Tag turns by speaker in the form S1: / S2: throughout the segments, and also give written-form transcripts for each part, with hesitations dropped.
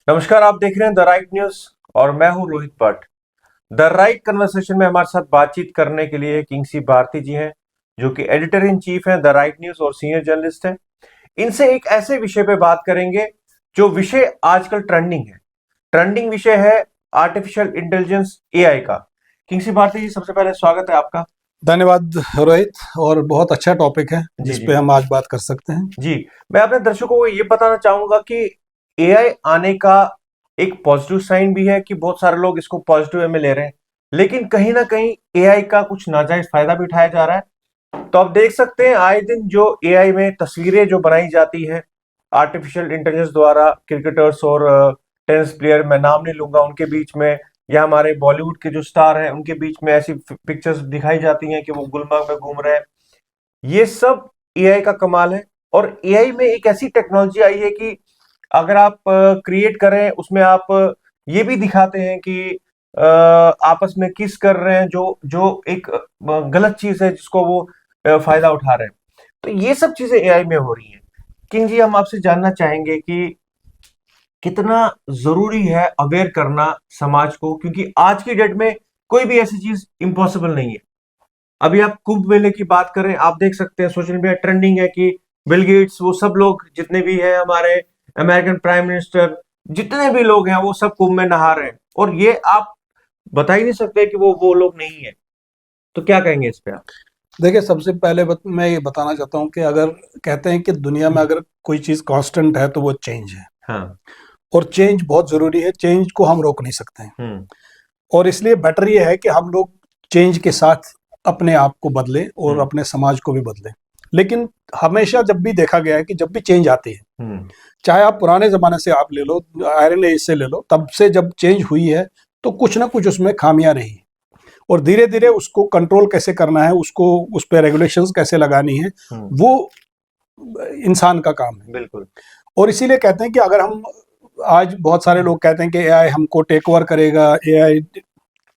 S1: नमस्कार, आप देख रहे हैं द राइट न्यूज और मैं हूं Rohit Bhatt. The right conversation में हमारे साथ बातचीत करने के लिए किंग्सी भारती जी हैं, जो कि एडिटर इन चीफ हैं द राइट न्यूज और सीनियर जर्नलिस्ट हैं। इनसे एक ऐसे विषय पे बात करेंगे जो विषय आजकल ट्रेंडिंग है। ट्रेंडिंग विषय है आर्टिफिशियल इंटेलिजेंस, एआई का। किंग्सी भारती जी, सबसे पहले स्वागत है आपका।
S2: धन्यवाद रोहित। और बहुत अच्छा टॉपिक है
S1: जी
S2: जिस
S1: जी
S2: पे हम आज बात कर सकते हैं।
S1: जी। मैं अपने दर्शकों को ये बताना चाहूंगा कि एआई आने का एक पॉजिटिव साइन भी है कि बहुत सारे लोग इसको पॉजिटिव वे में ले रहे हैं, लेकिन कहीं ना कहीं एआई का कुछ नाजायज फायदा भी उठाया जा रहा है। तो आप देख सकते हैं आए दिन जो एआई में तस्वीरें जो बनाई जाती है आर्टिफिशियल इंटेलिजेंस द्वारा, क्रिकेटर्स और टेनिस प्लेयर, मैं नाम नहीं लूंगा, उनके बीच में या हमारे बॉलीवुड के जो स्टार हैं उनके बीच में ऐसी पिक्चर्स दिखाई जाती हैं कि वो गुलमर्ग में घूम रहे हैं। ये सब एआई का कमाल है। और एआई में एक ऐसी टेक्नोलॉजी आई है कि अगर आप क्रिएट करें उसमें आप ये भी दिखाते हैं कि आपस में किस कर रहे हैं, जो जो एक गलत चीज है जिसको वो फायदा उठा रहे हैं। तो ये सब चीजें एआई में हो रही हैं। किंग जी, हम आपसे जानना चाहेंगे कि कितना जरूरी है अवेयर करना समाज को, क्योंकि आज की डेट में कोई भी ऐसी चीज इम्पॉसिबल नहीं है। अभी आप कुंभ मेले की बात करें, आप देख सकते हैं सोशल मीडिया ट्रेंडिंग है कि बिल गेट्स, वो सब लोग जितने भी हैं, हमारे अमेरिकन प्राइम मिनिस्टर, जितने भी लोग हैं वो सब कुंभ में नहा रहे हैं, और ये आप बता ही नहीं सकते कि वो लोग नहीं है। तो क्या कहेंगे इस पे आप?
S2: देखिए, सबसे पहले मैं ये बताना चाहता हूँ कि अगर कहते हैं कि दुनिया में अगर कोई चीज़ कांस्टेंट है तो वो चेंज है।
S1: हाँ।
S2: और चेंज बहुत ज़रूरी है, चेंज को हम रोक नहीं सकते हैं।
S1: हम्म।
S2: और इसलिए बेटर ये है कि हम लोग चेंज के साथ अपने आप को बदलें और
S1: हम्म।
S2: अपने समाज को भी बदलें। लेकिन हमेशा जब भी देखा गया है कि जब भी चेंज आती है,
S1: हम्म।
S2: चाहे आप पुराने ज़माने से आप ले लो, आयरन एज से ले लो, तब से जब चेंज हुई है तो कुछ ना कुछ उसमें खामियां रही। और धीरे धीरे उसको कंट्रोल कैसे करना है, उसको उस पर रेगुलेशंस कैसे लगानी है, वो इंसान का काम है।
S1: बिल्कुल।
S2: और इसीलिए कहते हैं कि अगर हम आज बहुत सारे लोग कहते हैं कि एआई हमको टेक ओवर करेगा, एआई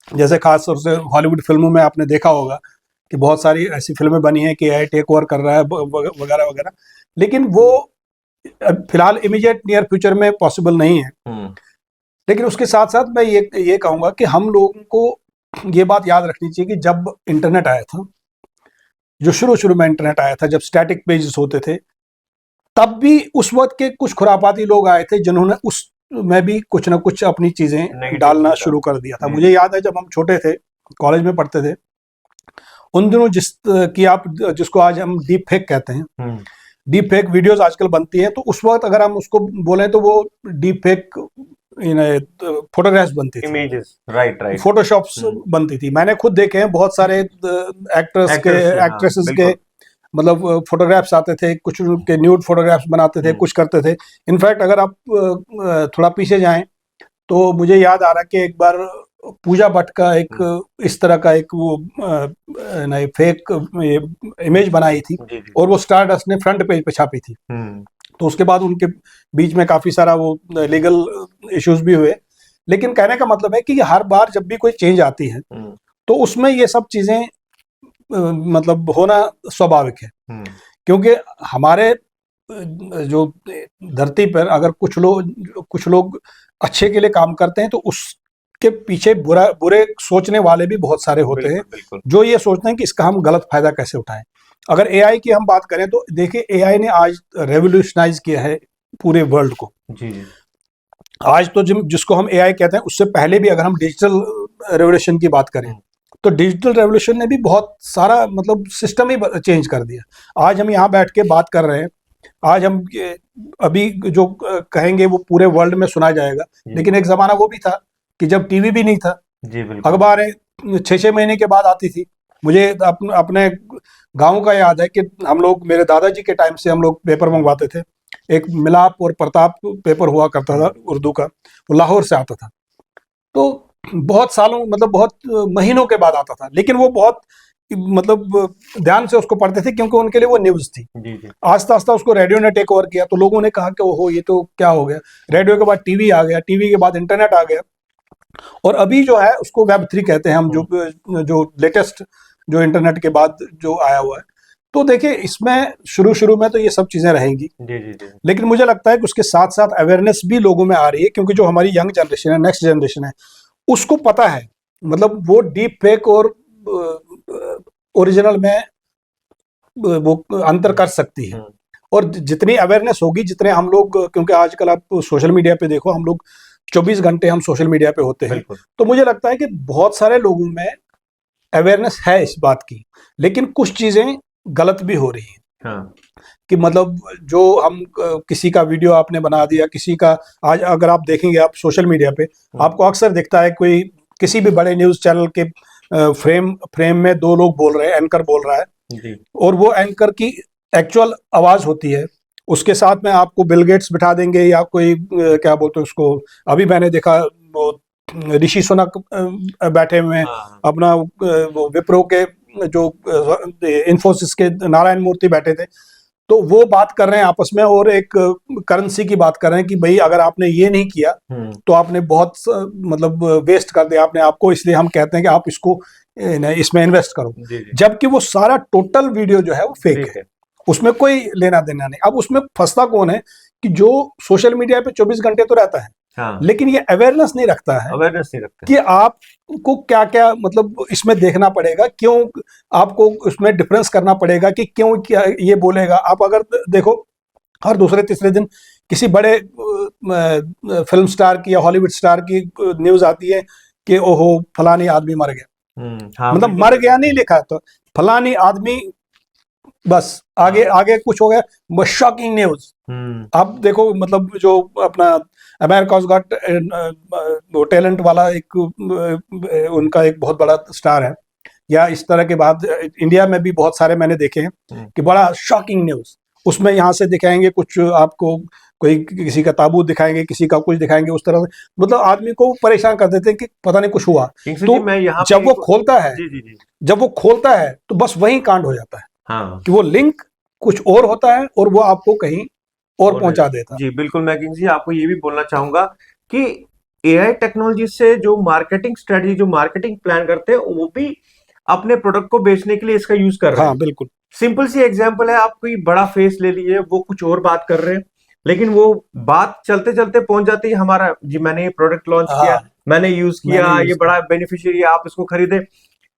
S2: जैसे खास तौर से हॉलीवुड फिल्मों में आपने देखा होगा कि बहुत सारी ऐसी फिल्में बनी हैं कि एआई टेक ओवर कर रहा है वगैरह वगैरह। लेकिन वो फिलहाल इमीडिएट नियर फ्यूचर में पॉसिबल नहीं है। लेकिन उसके साथ साथ मैं ये कहूँगा कि हम लोगों को ये बात याद रखनी चाहिए कि जब इंटरनेट आया था, जो शुरू शुरू में इंटरनेट आया था, जब स्टैटिक पेजेस होते थे, तब भी उस वक्त के कुछ खुरापाती लोग आए थे जिन्होंने उस में भी कुछ ना कुछ अपनी चीजें
S1: नेगेटिव
S2: डालना
S1: चीज
S2: शुरू कर दिया था।
S1: जी
S2: मुझे याद है जब हम छोटे थे, कॉलेज में पढ़ते थे, उन दिनों जिसको आज हम डीप फेक कहते हैं, डीप फेक वीडियोस आजकल बनती हैं, तो उस वक्त अगर हम उसको बोले तो वो डीप फेक फोटोग्राफ्स बनती थी,
S1: इमेजेस, राइट राइट।
S2: फोटोशॉप्स बनती थी। मैंने खुद देखे हैं बहुत सारे एक्टर्स के,
S1: एक्टर्स के, हाँ
S2: एक्ट्रेसेस के,
S1: बिल्कुल।
S2: मतलब फोटोग्राफ्स आते थे, कुछ के न्यूड फोटोग्राफ्स बनाते थे, कुछ करते थे। इनफैक्ट अगर आप थोड़ा पीछे जाएं तो मुझे याद आ रहा है कि एक बार पूजा भट्ट का एक इस तरह का एक वो नहीं फेक इमेज बनाई थी,
S1: जी जी।
S2: और वो स्टारडस्ट ने फ्रंट पेज पे छापी थी। तो उसके बाद उनके बीच में काफी सारा वो लीगल इश्यूज भी हुए। लेकिन कहने का मतलब है कि हर बार जब भी कोई चेंज आती है तो उसमें ये सब चीजें मतलब होना स्वाभाविक है। क्योंकि हमारे जो धरती पर अगर कुछ लोग अच्छे के लिए काम करते हैं तो उसके पीछे बुरे सोचने वाले भी बहुत सारे होते हैं,
S1: बिल्कुल।
S2: जो ये सोचते हैं कि इसका हम गलत फायदा कैसे उठाएं। अगर एआई की हम बात करें तो देखिए, एआई ने आज रेवोल्यूशनाइज किया है पूरे वर्ल्ड को।
S1: जी जी।
S2: आज तो जिसको हम एआई कहते हैं, उससे पहले भी अगर हम डिजिटल रेवोल्यूशन की बात करें तो डिजिटल रेवोल्यूशन ने भी बहुत सारा मतलब सिस्टम ही चेंज कर दिया। आज हम यहाँ बैठ के बात कर रहे हैं, आज हम अभी जो कहेंगे वो पूरे वर्ल्ड में सुना जाएगा। लेकिन एक जमाना वो भी था कि जब टीवी भी नहीं था,
S1: जी बिल्कुल।
S2: अखबारें 6-6 महीने के बाद आती थी। मुझे अपने गांव का याद है कि हम लोग, मेरे दादाजी के टाइम से हम लोग पेपर मंगवाते थे। एक मिलाप और प्रताप पेपर हुआ करता था उर्दू का, वो लाहौर से आता था। तो बहुत सालों, मतलब बहुत महीनों के बाद आता था, लेकिन वो बहुत मतलब ध्यान से उसको पढ़ते थे क्योंकि उनके लिए वो न्यूज थी।
S1: जी जी।
S2: आस्ता आस्ता उसको रेडियो ने टेक ओवर किया, तो लोगों ने कहा कि ओहो, ये तो क्या हो गया। रेडियो के बाद टीवी आ गया, टीवी के बाद इंटरनेट आ गया, और अभी जो है उसको वेब 3 कहते हैं हम, जो लेटेस्ट जो इंटरनेट के बाद जो आया हुआ है। तो देखिए इसमें शुरू शुरू में तो ये सब चीजें रहेंगी,
S1: जी जी जी।
S2: लेकिन मुझे लगता है कि उसके साथ साथ अवेयरनेस भी लोगों में आ रही है, क्योंकि जो हमारी यंग जनरेशन है, नेक्स्ट जनरेशन है, उसको पता है, मतलब वो डीप फेक और ओरिजिनल में वो अंतर कर सकती है। और जितनी अवेयरनेस होगी, जितने हम लोग, क्योंकि आजकल आप सोशल मीडिया पे देखो, हम लोग 24 घंटे हम सोशल मीडिया पे होते हैं,
S1: बिल्कुल।
S2: तो मुझे लगता है कि बहुत सारे लोगों में अवेयरनेस है इस बात की, लेकिन कुछ चीजें गलत भी हो रही हैं।
S1: हाँ।
S2: कि मतलब जो हम किसी का वीडियो आपने बना दिया, किसी का, आज अगर आप देखेंगे आप सोशल मीडिया पे, आपको अक्सर दिखता है कोई किसी भी बड़े न्यूज चैनल के फ्रेम फ्रेम में दो लोग बोल रहे हैं, एंकर बोल रहा है,
S1: जी।
S2: और वो एंकर की एक्चुअल आवाज होती है, उसके साथ में आपको बिल गेट्स बिठा देंगे, या कोई क्या बोलते हैं उसको, अभी मैंने देखा वो ऋषि सुनक बैठे हुए हैं,
S1: हाँ।
S2: अपना वो विप्रो के जो इन्फोसिस के नारायण मूर्ति बैठे थे, तो वो बात कर रहे हैं आपस में, और एक करेंसी की बात कर रहे हैं कि भाई अगर आपने ये नहीं किया तो आपने बहुत मतलब वेस्ट कर दिया आपने आपको, इसलिए हम कहते हैं कि आप इसको इसमें इन्वेस्ट करो।
S1: जी जी।
S2: जबकि वो सारा टोटल वीडियो जो है वो फेक
S1: ठीक
S2: है,
S1: है।
S2: उसमें कोई लेना देना नहीं। अब उसमें फंसता कौन है कि जो सोशल मीडिया पे 24 घंटे तो रहता है,
S1: हाँ।
S2: लेकिन ये अवेयरनेस नहीं रखता है
S1: अवेयरनेस नहीं रखते।
S2: कि आपको क्या क्या मतलब इसमें देखना पड़ेगा, क्यों आपको उसमें डिफरेंस करना पड़ेगा कि क्यों क्या ये बोलेगा। आप अगर देखो हर दूसरे तीसरे दिन किसी बड़े फिल्म स्टार की या हॉलीवुड स्टार की न्यूज आती है कि ओहो फलानी आदमी मर गया,
S1: हाँ,
S2: मतलब
S1: बिल्कुल
S2: मर
S1: बिल्कुल।
S2: गया नहीं लिखा है, तो फलानी आदमी, बस आगे आगे कुछ हो गया, शॉकिंग न्यूज। आप देखो मतलब जो अपना अमेरिकाज गॉट वो टैलेंट वाला एक उनका एक बहुत बड़ा स्टार है, या इस तरह के बाद इंडिया में भी बहुत सारे मैंने देखे हैं कि बड़ा शॉकिंग न्यूज, उसमें यहाँ से दिखाएंगे कुछ आपको, कोई किसी का ताबूत दिखाएंगे, किसी का कुछ दिखाएंगे, उस तरह से मतलब आदमी को परेशान कर देते हैं कि पता नहीं कुछ हुआ।
S1: किंग्स जी,
S2: तो
S1: मैं यहाँ पे
S2: जब वो खोलता है,
S1: जी जी जी।
S2: जब वो खोलता है तो बस वही कांड हो जाता है
S1: हाँ।
S2: कि वो लिंक कुछ और होता है और वो आपको कहीं और
S1: और
S2: पहुंचा देता है।
S1: जी बिल्कुल, मैं किंग्स जी आपको ये भी बोलना चाहूंगा कि एआई टेक्नोलॉजी से जो मार्केटिंग स्ट्रेटजी, जो मार्केटिंग प्लान करते हैं, वो भी अपने प्रोडक्ट को बेचने के लिए इसका यूज कर रहे हैं।
S2: हाँ बिल्कुल।
S1: सिंपल सी एग्जांपल है, आप कोई बड़ा फेस ले लीजिए, वो कुछ और बात कर रहे हैं, लेकिन वो बात चलते चलते पहुंच जाती है हमारा, जी मैंने ये प्रोडक्ट लॉन्च किया,
S2: हाँ
S1: मैंने यूज किया,
S2: मैंने
S1: ये
S2: यूज
S1: बड़ा बेनिफिशियरी है, आप इसको खरीदे।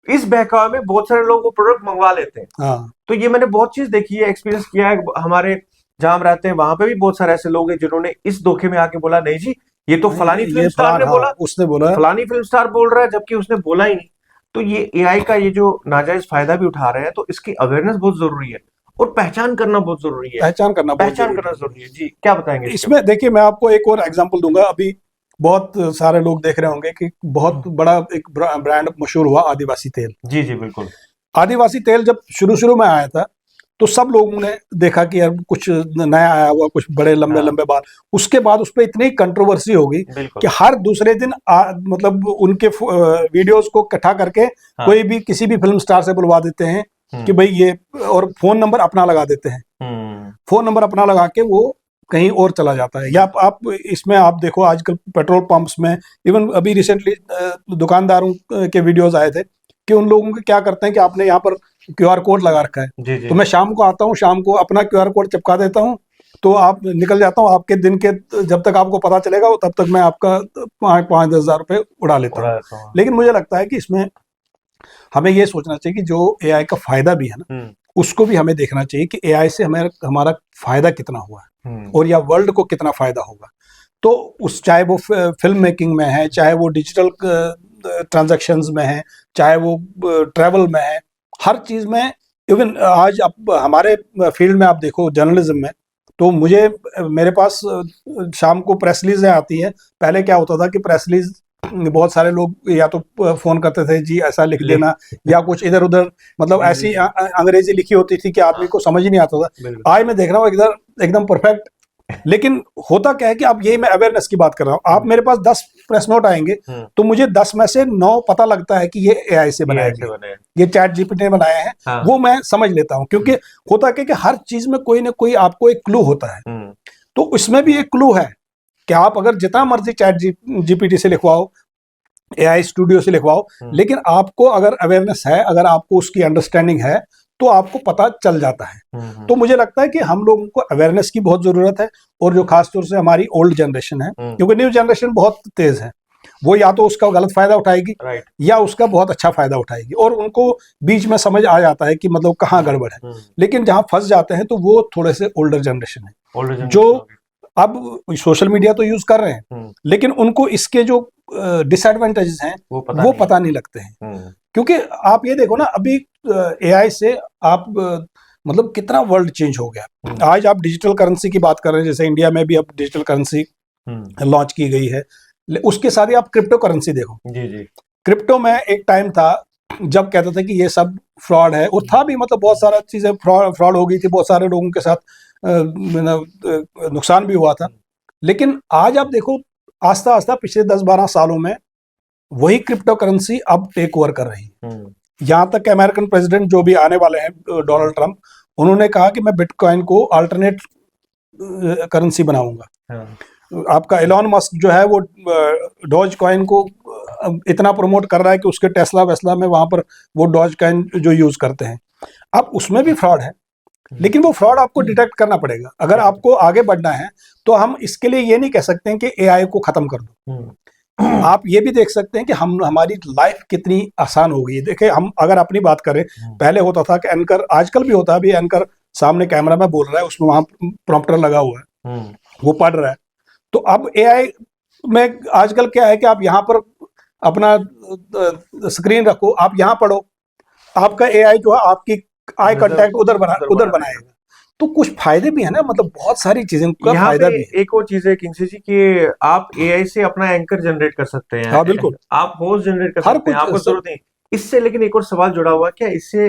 S1: इस बहकावे में बहुत सारे लोग वो प्रोडक्ट मंगवा लेते हैं।
S2: हाँ
S1: तो ये मैंने बहुत चीज देखी है, एक्सपीरियंस किया है, हमारे जहां हम रहते हैं वहां पे भी बहुत सारे ऐसे लोग हैं जिन्होंने इस धोखे में आके बोला, नहीं जी ये तो फलानी फिल्म
S2: ये
S1: स्टार
S2: फलान,
S1: ने
S2: हाँ
S1: बोला,
S2: उसने बोला।
S1: फलानी फिल्म स्टार बोल रहा है, जबकि उसने बोला ही नहीं। तो ये एआई का ये जो नाजायज फायदा भी उठा रहे हैं, तो इसकी अवेयरनेस बहुत जरूरी है और पहचान करना बहुत जरूरी है।
S2: पहचान करना बहुत
S1: पहचान
S2: जरूरी
S1: करना
S2: है।
S1: जरूरी है। जी क्या बताएंगे इसके
S2: इसमें देखिए मैं आपको एक और एग्जांपल दूंगा, अभी बहुत सारे लोग देख रहे होंगे कि बहुत बड़ा एक ब्रांड मशहूर हुआ, आदिवासी तेल।
S1: जी जी बिल्कुल।
S2: आदिवासी तेल जब शुरू शुरू में आया था तो सब लोगों ने देखा कि यार कुछ नया आया हुआ, कुछ बड़े लंबे
S1: हाँ।
S2: लंबे बाल। उसके बाद उस पर इतनी कंट्रोवर्सी हो गई
S1: बिल्कुल।
S2: कि हर दूसरे दिन मतलब उनके वीडियोस को इकट्ठा करके
S1: हाँ।
S2: कोई भी किसी भी फिल्म स्टार से बुलवा देते हैं कि भाई ये, और फोन नंबर अपना लगा देते हैं, फोन नंबर अपना लगा के वो कहीं और चला जाता है। या आप इसमें आप देखो आजकल पेट्रोल पंप्स में, इवन अभी रिसेंटली दुकानदारों के वीडियोस आए थे कि उन लोगों के क्या करते हैं कि आपने यहाँ पर क्यूआर कोड लगा रखा है,
S1: जी जी।
S2: तो मैं शाम को आता हूँ, शाम को अपना क्यूआर कोड चिपका देता हूँ, तो आप निकल जाता हूँ, आपके दिन के जब तक आपको पता चलेगा तब तक मैं आपका 5-10 हज़ार रुपये उड़ा लेता
S1: उड़ा
S2: हूँ।
S1: देता हूँ।
S2: लेकिन मुझे लगता है कि इसमें हमें ये सोचना चाहिए कि जो एआई का फायदा भी है ना, उसको भी हमें देखना चाहिए कि एआई से हमें हमारा फायदा कितना हुआ है और या वर्ल्ड को कितना फायदा होगा। तो उस चाहे वो फिल्म मेकिंग में है, चाहे वो डिजिटल ट्रांजैक्शंस में है, चाहे वो ट्रैवल में है, हर चीज में। इवन आज आप हमारे फील्ड में आप देखो जर्नलिज्म में, तो मुझे मेरे पास शाम को प्रेस रिलीजें आती है। पहले क्या होता था कि प्रेस रिलीज बहुत सारे लोग या तो फोन करते थे जी ऐसा लिख देना, या कुछ इधर उधर मतलब ऐसी अंग्रेजी लिखी होती थी कि आदमी को समझ ही नहीं आता था। आज मैं देख रहा हूँ एकदम परफेक्ट। लेकिन होता क्या है कि अब यही मैं अवेयरनेस की बात कर रहा हूँ, आप मेरे पास 10 प्रेस नोट आएंगे तो मुझे 10 में से 9 पता लगता है कि ये एआई से बनाया गया, ये चैट जीपीटी ने बनाया है।
S1: हाँ।
S2: वो मैं समझ लेता हूँ, क्योंकि होता क्या कि हर चीज में कोई ना कोई आपको एक क्लू होता है। तो इसमें भी एक क्लू है कि आप अगर जितना मर्जी चैट जीपीटी से लिखवाओ, एआई स्टूडियो से लिखवाओ, लेकिन आपको अगर अवेयरनेस है, अगर आपको उसकी अंडरस्टैंडिंग है, तो आपको पता चल जाता है। तो मुझे लगता है कि हम लोगों को अवेयरनेस की बहुत जरूरत है, और जो खासतौर से हमारी ओल्ड जनरेशन है, क्योंकि न्यू जनरेशन बहुत तेज है, वो या तो उसका गलत फायदा उठाएगी
S1: राइट।
S2: या उसका बहुत अच्छा फायदा उठाएगी, और उनको बीच में समझ आ जाता है कि मतलब कहाँ गड़बड़ है। लेकिन जहाँ फंस जाते हैं तो वो थोड़े से ओल्डर जनरेशन है, जो अब सोशल मीडिया तो यूज कर रहे हैं, लेकिन उनको इसके जो डिसएडवांटेजेस हैं वो पता नहीं लगते हैं। क्योंकि आप ये देखो ना, अभी एआई से आप मतलब कितना वर्ल्ड चेंज हो गया। आज आप डिजिटल करेंसी की बात कर रहे हैं, जैसे इंडिया में भी अब डिजिटल करेंसी लॉन्च की गई है, उसके साथ ही आप क्रिप्टो करेंसी देखो। जी जी। क्रिप्टो में एक टाइम था जब कहते थे कि ये सब फ्रॉड है, और था भी, मतलब बहुत सारा चीजें फ्रॉड हो गई थी, बहुत सारे लोगों के साथ नुकसान भी हुआ था। लेकिन आज आप देखो, आस्ता आस्ता पिछले 10-12 सालों में वही क्रिप्टो करेंसी अब टेक ओवर कर रही है। यहाँ तक कि अमेरिकन प्रेसिडेंट जो भी आने वाले हैं, डोनाल्ड ट्रंप, उन्होंने कहा कि मैं बिटकॉइन को अल्टरनेट करेंसी बनाऊंगा। आपका एलॉन मस्क जो है वो डॉज कॉइन को इतना प्रमोट कर रहा है कि उसके टेस्ला वेस्ला में वहां पर वो डॉज कॉइन जो यूज करते हैं। अब उसमें भी फ्रॉड है, लेकिन वो फ्रॉड आपको डिटेक्ट करना पड़ेगा। अगर आपको आगे बढ़ना है तो हम इसके लिए ये नहीं कह सकते हैं कि एआई को खत्म कर दो। आप ये भी देख सकते हैं कि हमारी लाइफ कितनी आसान हो गई है। देखिए, हम अगर अपनी बात करें, पहले होता था कि एंकर, आजकल भी होता है, अभी एंकर सामने कैमरा में बोल रहा है, उसमें वहां प्रॉम्प्टर लगा हुआ है, वो पढ़ रहा है। तो अब एआई में आजकल क्या है कि आप यहाँ पर अपना स्क्रीन रखो, आप यहाँ पढ़ो, आपका एआई जो है आपकी आई कांटेक्ट उधर बनाएगा। तो कुछ फायदे भी है ना, मतलब बहुत सारी चीजें का फायदा भी है।
S1: एक और चीज है किंसी जी कि आप एआई से अपना एंकर जनरेट कर सकते हैं।
S2: हाँ बिल्कुल,
S1: आप होस्ट जनरेट कर सकते हैं, आपको जरूरत नहीं इससे। लेकिन एक और सवाल जुड़ा हुआ, क्या इससे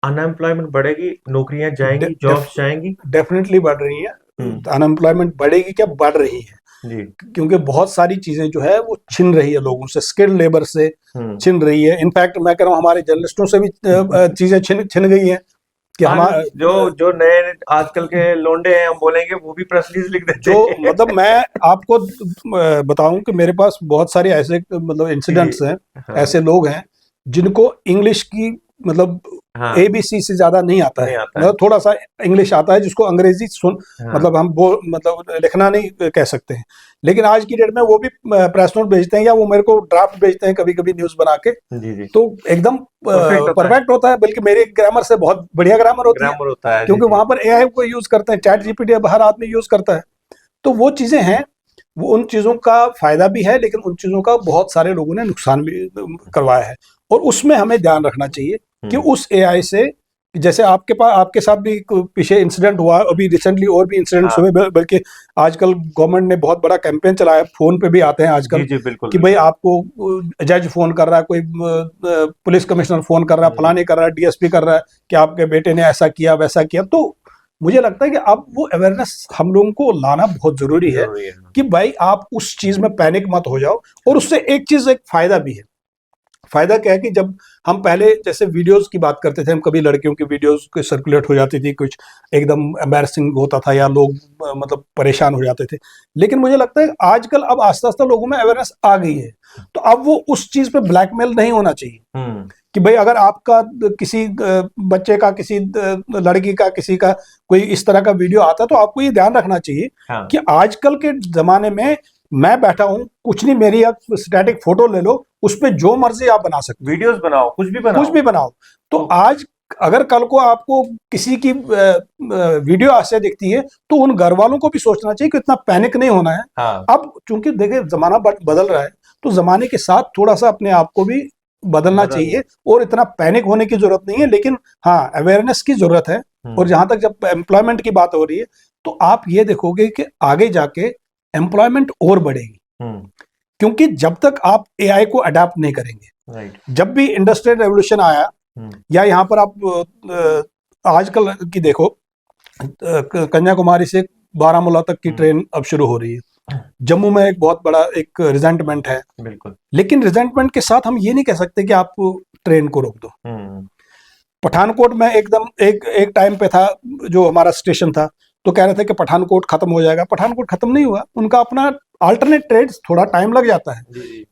S1: अनएम्प्लॉयमेंट बढ़ेगी, नौकरियां जाएंगी, जॉब्स जाएंगी?
S2: डेफिनेटली बढ़ रही है। अनएम्प्लॉयमेंट बढ़ेगी क्या, बढ़ रही है जी, क्योंकि बहुत सारी चीजें जो है वो छिन रही है लोगों से, स्किल्ड लेबर से छिन रही है। इनफैक्ट मैं कह रहा हूँ हमारे जर्नलिस्टों से भी चीजें छिन गई हैं कि हमारे
S1: जो नए आजकल के लोंडे हैं, हम बोलेंगे, वो भी प्रेस रिलीज लिख देते
S2: हैं। जो मतलब मैं आपको बताऊं कि मेरे पास बहुत सारे ऐसे मतलब इंसिडेंट्स हैं, ऐसे लोग हैं जिनको इंग्लिश की मतलब ABC से ज्यादा नहीं आता है, मतलब थोड़ा सा इंग्लिश आता है, जिसको अंग्रेजी मतलब हम मतलब लिखना नहीं कह सकते हैं। लेकिन आज की डेट में वो भी प्रेस नोट भेजते हैं, या वो मेरे को ड्राफ्ट भेजते हैं कभी कभी न्यूज बना के। जी। तो एकदम परफेक्ट होता है, बल्कि मेरे ग्रामर से बहुत बढ़िया ग्रामर होता है, क्योंकि वहां पर एआई को यूज करते हैं, चैट जीपीटी अब हर आदमी यूज करता है। तो वो चीजें हैं, वो उन चीजों का फायदा भी है, लेकिन उन चीजों का बहुत सारे लोगों ने नुकसान भी करवाया है। और उसमें हमें ध्यान रखना चाहिए कि उस एआई से, जैसे आपके साथ भी पीछे इंसिडेंट हुआ, अभी रिसेंटली और भी इंसिडेंट्स हुए, बल्कि आजकल गवर्नमेंट ने बहुत बड़ा कैंपेन चलाया, फोन पे भी आते हैं आजकल कि भाई आपको जज फोन कर रहा है, कोई पुलिस कमिश्नर फोन कर रहा है, फलाने कर रहा है, डीएसपी कर रहा है कि आपके बेटे ने ऐसा किया वैसा किया। तो मुझे लगता है कि अब वो अवेयरनेस हम लोगों को लाना बहुत जरूरी है कि भाई आप उस चीज में पैनिक मत हो जाओ। और उससे एक फायदा भी है। फायदा क्या है कि जब हम पहले जैसे वीडियोस की बात करते थे, हम कभी लड़कियों की वीडियोस को सर्कुलेट हो जाती थी, कुछ एकदम एम्बैरसिंग होता था, या लोग मतलब परेशान हो जाते थे। लेकिन मुझे लगता है आजकल अब आस्ते आस्ते लोगों में अवेयरनेस आ गई है, तो अब वो उस चीज पे ब्लैकमेल नहीं होना चाहिए कि भाई अगर आपका किसी बच्चे का, किसी लड़की का, किसी का कोई इस तरह का वीडियो आता है, तो आपको ये ध्यान रखना चाहिए कि आजकल के जमाने में मैं बैठा हूं, कुछ नहीं, मेरी आप स्टैटिक फोटो ले लो, उस पे जो मर्जी आप बना सकते,
S1: वीडियोस बनाओ, कुछ भी बनाओ।
S2: तो आज अगर कल को आपको किसी की वीडियो ऐसे दिखती है, तो उन घर वालों को भी सोचना चाहिए कि इतना पैनिक नहीं होना है। अब चूंकि देखिए जमाना बदल रहा है, तो जमाने के साथ थोड़ा सा अपने आप को भी बदलना चाहिए, और इतना पैनिक होने की जरूरत नहीं है। लेकिन हाँ, अवेयरनेस की जरूरत है। और जहां तक जब एम्प्लॉयमेंट की बात हो रही है, तो आप ये देखोगे कि आगे जाके एम्प्लॉयमेंट और बढ़ेगी, क्योंकि जब तक आप एआई को अडॉप्ट नहीं करेंगे, जब भी इंडस्ट्रियल रेवोल्यूशन आया, या यहाँ पर आप आजकल की देखो, कन्याकुमारी से बारामूला तक की ट्रेन अब शुरू हो रही है। जम्मू में एक बहुत बड़ा एक रिजेंटमेंट है, बिल्कुल। लेकिन रिजेंटमेंट के साथ हम ये नहीं कह सकते कि आप ट्रेन को रोक दो। पठानकोट में एकदम एक टाइम पे था, जो हमारा स्टेशन था, तो कह रहे थे कि पठानकोट खत्म हो जाएगा। पठानकोट खत्म नहीं हुआ, उनका अपना अल्टरनेट ट्रेड्स, थोड़ा टाइम लग जाता है।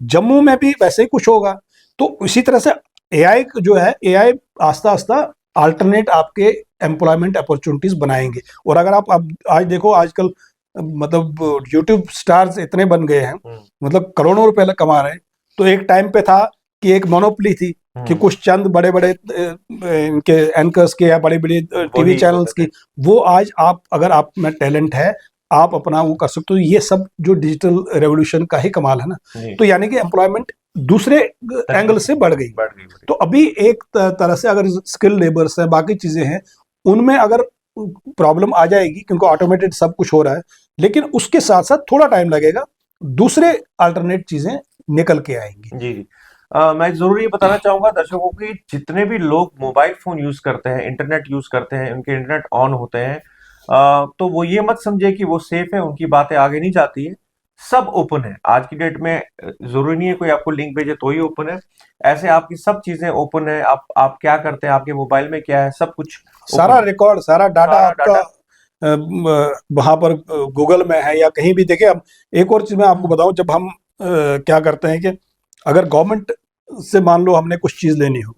S2: जम्मू में भी वैसे ही कुछ होगा। तो इसी तरह से एआई जो है, एआई आस्ता आस्ता अल्टरनेट आपके एम्प्लॉयमेंट अपॉर्चुनिटीज बनाएंगे। और अगर आप अब आज देखो, आजकल मतलब यूट्यूब स्टार्स इतने बन गए हैं, मतलब करोड़ों रुपए कमा रहे हैं। तो एक टाइम पे था कि एक मोनोपोली थी कि कुछ चंद बड़े बड़े इनके एंकर्स के या बड़े बड़े टीवी चैनल्स की, वो आज आप अगर आप में टैलेंट है, आप अपना वो कर सकते हो। ये सब जो डिजिटल रेवोल्यूशन का ही कमाल है ना। तो यानी कि एम्प्लॉयमेंट दूसरे एंगल से बढ़ गई। तो अभी एक तरह से अगर स्किल लेबर्स है, बाकी चीजें हैं, उनमें अगर प्रॉब्लम आ जाएगी क्योंकि ऑटोमेटेड सब कुछ हो रहा है, लेकिन उसके साथ साथ थोड़ा टाइम लगेगा, दूसरे अल्टरनेट चीजें निकल के आएंगी।
S1: जी जी। मैं जरूर ये बताना चाहूंगा दर्शकों की, जितने भी लोग मोबाइल फोन यूज करते हैं, इंटरनेट यूज करते हैं, उनके इंटरनेट ऑन होते हैं, तो वो ये मत समझे कि वो सेफ है, उनकी बातें आगे नहीं जाती है। सब ओपन है आज की डेट में। जरूरी नहीं है कोई आपको लिंक भेजे तो ही ओपन है। ऐसे आपकी सब चीजें ओपन है। आप क्या करते हैं, आपके मोबाइल में क्या है, सब कुछ
S2: सारा रिकॉर्ड, सारा डाटा
S1: सारा
S2: आपका वहां पर गूगल में है या कहीं भी। देखिए, अब एक और चीज मैं आपको बताऊं, जब हम क्या करते हैं कि अगर गवर्नमेंट से मान लो हमने कुछ चीज लेनी हो,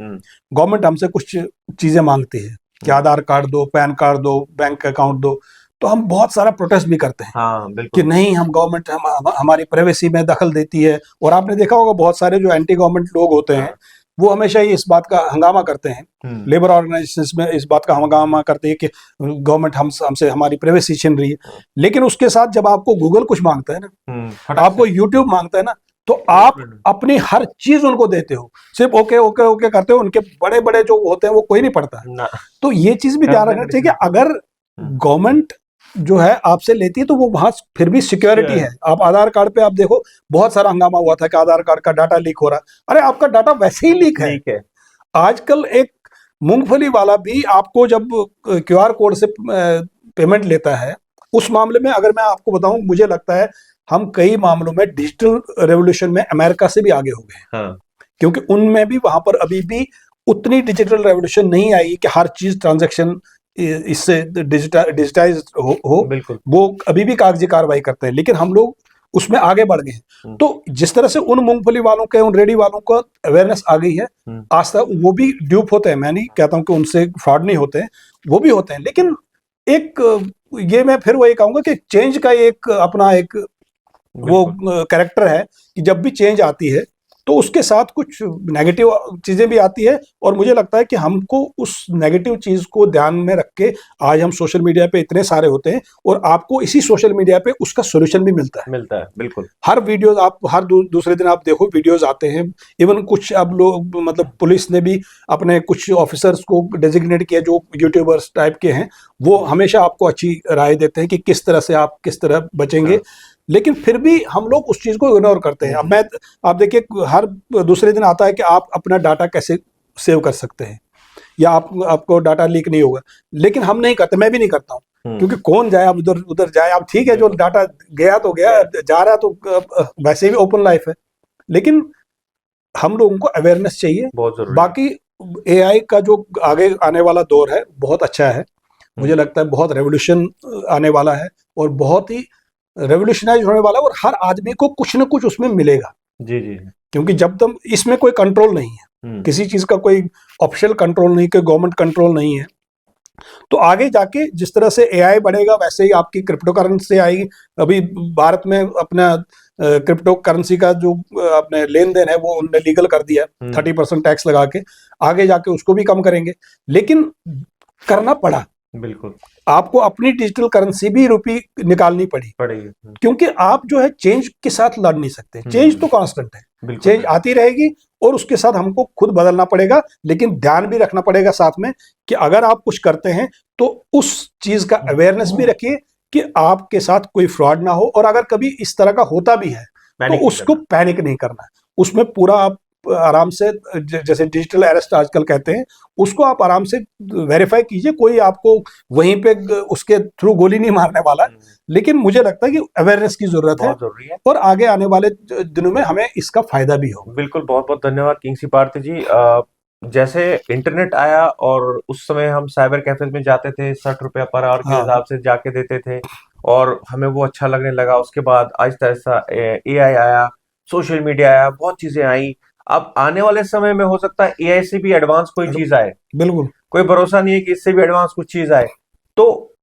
S2: गवर्नमेंट हमसे कुछ चीजें मांगती है कि आधार कार्ड दो, पैन कार्ड दो, बैंक अकाउंट दो, तो हम बहुत सारा प्रोटेस्ट भी करते हैं।
S1: हाँ बिल्कुल।
S2: कि नहीं, हम गवर्नमेंट हमारी प्राइवेसी में दखल देती है। और आपने देखा होगा बहुत सारे जो एंटी गवर्नमेंट लोग होते हैं, वो हमेशा ही इस बात का हंगामा करते हैं, लेबर ऑर्गेनाइजेशंस में इस बात का हंगामा करते हैं कि गवर्नमेंट हमसे हमारी प्राइवेसी छीन रही है। लेकिन उसके साथ जब आपको गूगल कुछ मांगता है ना, आपको यूट्यूब मांगता है ना, तो आप अपनी हर चीज उनको देते हो, सिर्फ ओके ओके ओके करते हो। उनके बड़े बड़े जो होते हैं वो कोई नहीं पढ़ता। तो ये चीज भी ध्यान रखना चाहिए कि अगर गवर्नमेंट जो है आपसे लेती है तो वो वहां फिर भी सिक्योरिटी है। आप आधार कार्ड पे आप देखो, बहुत सारा हंगामा हुआ था कि आधार कार्ड का डाटा लीक हो रहा है। अरे आपका डाटा वैसे ही लीक है। आजकल एक मूंगफली वाला भी आपको जब क्यूआर कोड से पेमेंट लेता है, उस मामले में अगर मैं आपको बताऊं, मुझे लगता है हम कई मामलों में डिजिटल रेवोल्यूशन में अमेरिका से भी आगे हो गए। क्योंकि उनमें भी वहां पर अभी भी उतनी डिजिटल रेवोल्यूशन नहीं आई कि हर चीज ट्रांजैक्शन इससे डिजिटाइज हो।
S1: बिल्कुल।
S2: वो अभी भी कागजी कार्रवाई करते हैं, लेकिन हम लोग उसमें आगे बढ़ गए हैं। तो जिस तरह से उन मूंगफली वालों के, उन रेडी वालों को अवेयरनेस आ गई है, आज तक वो भी ड्यूप होते हैं। मैं नहीं कहता हूं कि उनसे फ्रॉड नहीं होते हैं, वो भी होते हैं। लेकिन एक ये मैं फिर वही कहूंगा कि चेंज का एक अपना एक वो कैरेक्टर है कि जब भी चेंज आती है तो उसके साथ कुछ नेगेटिव चीजें भी आती है। और मुझे लगता है कि हमको उस नेगेटिव चीज को ध्यान में रख के, आज हम सोशल मीडिया पे इतने सारे होते हैं और आपको इसी सोशल मीडिया पे उसका सोल्यूशन भी मिलता है।
S1: बिल्कुल।
S2: हर वीडियो आप हर दूसरे दिन आप देखो, वीडियोस आते हैं। इवन कुछ अब लोग, मतलब पुलिस ने भी अपने कुछ ऑफिसर्स को डेजिग्नेट किया जो यूट्यूबर्स टाइप के हैं, वो हमेशा आपको अच्छी राय देते हैं कि किस तरह से आप किस तरह बचेंगे। लेकिन फिर भी हम लोग उस चीज को इग्नोर करते हैं। अब आप देखिए, हर दूसरे दिन आता है कि आप अपना डाटा कैसे सेव कर सकते हैं या आपको डाटा लीक नहीं होगा, लेकिन हम नहीं करते। मैं भी नहीं करता हूँ, क्योंकि कौन जाए, अब उधर उधर जाए। अब ठीक है, जो डाटा गया तो गया, जा रहा है तो वैसे भी ओपन लाइफ है। लेकिन हम लोगों को अवेयरनेस चाहिए,
S1: बहुत जरूरी।
S2: बाकी एआई का जो आगे आने वाला दौर है बहुत अच्छा है। मुझे लगता है बहुत रेवोल्यूशन आने वाला है और बहुत ही रेवोल्यूशनाइज होने वाला है, और हर आदमी को कुछ न कुछ उसमें मिलेगा।
S1: जी जी।
S2: क्योंकि जब तक इसमें कोई कंट्रोल नहीं है, किसी चीज का कोई ऑफिशियल कंट्रोल नहीं, कोई गवर्नमेंट कंट्रोल नहीं है, तो आगे जाके जिस तरह से एआई बढ़ेगा वैसे ही आपकी क्रिप्टो करेंसी आएगी। अभी भारत में अपना क्रिप्टो करेंसी का जो अपने लेन देन है वो उन्होंने लीगल कर दिया, 30% टैक्स लगा के। आगे जाके उसको भी कम करेंगे, लेकिन करना पड़ा।
S1: बिल्कुल।
S2: आपको अपनी डिजिटल करेंसी भी रुपी निकालनी पड़ेगी, क्योंकि आप जो है चेंज के साथ लड़ नहीं सकते। चेंज तो कांस्टेंट है, चेंज आती रहेगी और उसके साथ हमको खुद बदलना पड़ेगा। लेकिन ध्यान भी रखना पड़ेगा साथ में कि अगर आप कुछ करते हैं तो उस चीज का अवेयरनेस भी रखिए कि आपके साथ कोई फ्रॉड ना हो। और अगर कभी इस तरह का होता भी है तो उसको पैनिक नहीं करना, उसमें पूरा आप आराम से, जैसे डिजिटल अरेस्ट आजकल कहते हैं, उसको आप आराम से वेरीफाई कीजिए। कोई आपको वहीं पे उसके थ्रू गोली नहीं मारने वाला। लेकिन मुझे लगता है कि अवेयरनेस की जरूरत है और आगे आने वाले दिनों में हमें इसका फायदा भी हो।
S1: बिल्कुल, बहुत बहुत धन्यवाद किंग्सी भारती जी। जैसे इंटरनेट आया और उस समय हम साइबर कैफे में जाते थे, 60 रुपया पर आवर के हिसाब से जाके देते थे और हमें वो अच्छा लगने लगा। उसके बाद आहिस्ता आहिस्ता एआई आया, सोशल मीडिया आया, बहुत चीजें आई। अब आने वाले समय में हो सकता है एआई से भी एडवांस कोई चीज आए।
S2: बिल्कुल।
S1: कोई भरोसा नहीं है कि इससे भी एडवांस कुछ चीज आए। तो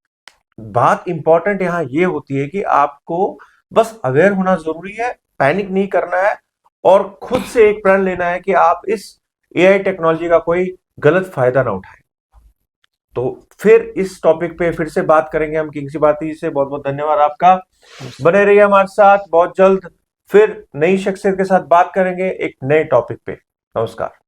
S1: बात इंपॉर्टेंट यहां ये होती है कि आपको बस अवेयर होना जरूरी है, पैनिक नहीं करना है, और खुद से एक प्रण लेना है कि आप इस एआई टेक्नोलॉजी का कोई गलत फायदा ना उठाएं। तो फिर इस टॉपिक पे फिर से बात करेंगे हम किंग सी बाती से। बहुत बहुत धन्यवाद आपका। बने रहिए हमारे साथ, बहुत जल्द फिर नई शख्सियत के साथ बात करेंगे एक नए टॉपिक पे। नमस्कार।